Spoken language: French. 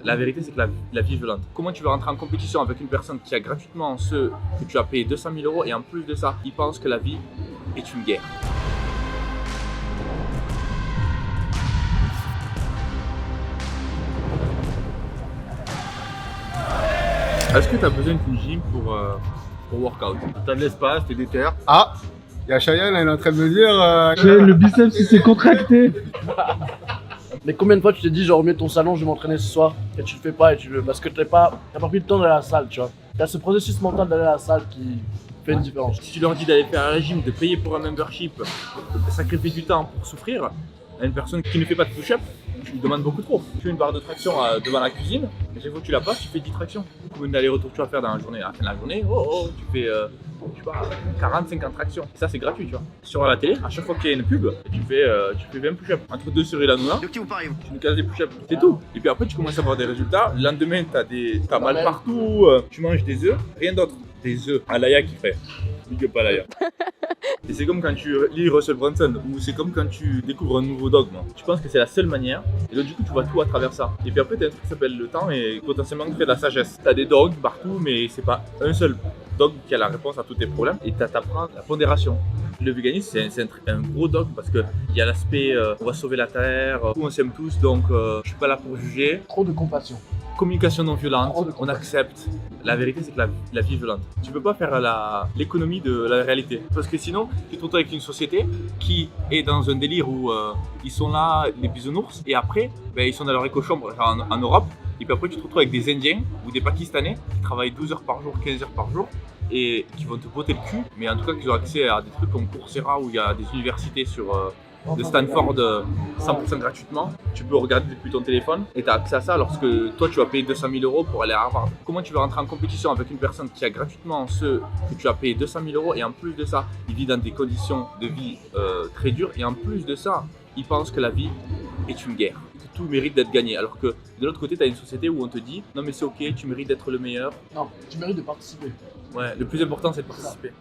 La vérité, c'est que la vie est violente. Comment tu veux rentrer en compétition avec une personne qui a gratuitement ce que tu as payé 200 000 € et en plus de ça, il pense que la vie est une guerre. Est-ce que tu as besoin d'une gym pour workout? T'as de l'espace, t'es déter. Ah, il y a Cheyenne, elle est en train de me dire. Le biceps il s'est contracté. Mais combien de fois tu t'es dit genre mets ton salon, je vais m'entraîner ce soir et tu le fais pas et parce que t'as pas pris le temps d'aller à la salle, tu vois. T'as ce processus mental d'aller à la salle qui fait une différence. Si tu leur dis d'aller faire un régime, de payer pour un membership, de sacrifier du temps pour souffrir, à une personne qui ne fait pas de push-up, tu lui demandes beaucoup trop. Tu fais une barre de traction devant la cuisine, et chaque fois que tu la passes, tu fais 10 tractions. Combien d'aller-retour tu vas faire dans la journée? À la fin de la journée, tu fais je sais pas, 40-50 tractions. Ça, c'est gratuit, tu vois. Sur la télé, à chaque fois qu'il y a une pub, tu fais 20 push-ups. Entre 2 cerises et la noix, De qui vous parlez? tu nous casses des push-ups, c'est tout. Et puis après, tu commences à avoir des résultats. Le lendemain, t'as mal partout, tu manges des œufs, rien d'autre. Des œufs à l'aya qui fait. Big up à l'aya. Et c'est comme quand tu lis Russell Brunson, ou c'est comme quand tu découvres un nouveau dogme. Tu penses que c'est la seule manière, et donc du coup tu vois tout à travers ça. Et puis après t'as un truc qui s'appelle le temps et potentiellement qui fait de la sagesse. T'as des dogmes partout, mais c'est pas un seul dogme qui a la réponse à tous tes problèmes. Et t'apprends la pondération. Le véganisme c'est un gros dogme parce qu'il y a l'aspect on va sauver la terre, on s'aime tous donc je suis pas là pour juger. Trop de compassion. Communication non violente, on accepte. La vérité, c'est que la vie est violente. Tu peux pas faire l'économie de la réalité. Parce que sinon, tu te retrouves avec une société qui est dans un délire où ils sont là, les bisounours, et après, ils sont dans leur éco-chambre en Europe. Et puis après, tu te retrouves avec des Indiens ou des Pakistanais qui travaillent 12 heures par jour, 15 heures par jour, et qui vont te botter le cul. Mais en tout cas, qui ont accès à des trucs comme Coursera où il y a des universités de Stanford 100% gratuitement. Tu peux regarder depuis ton téléphone et tu as accès à ça lorsque toi tu vas payer 200 000 € pour aller à Harvard. Comment tu veux rentrer en compétition avec une personne qui a gratuitement ce que tu as payé 200 000 € et en plus de ça, il vit dans des conditions de vie très dures et en plus de ça, il pense que la vie est une guerre. Que tout mérite d'être gagné. Alors que de l'autre côté, tu as une société où on te dit non mais c'est ok, tu mérites d'être le meilleur. Non, tu mérites de participer. Ouais, le plus important c'est de participer.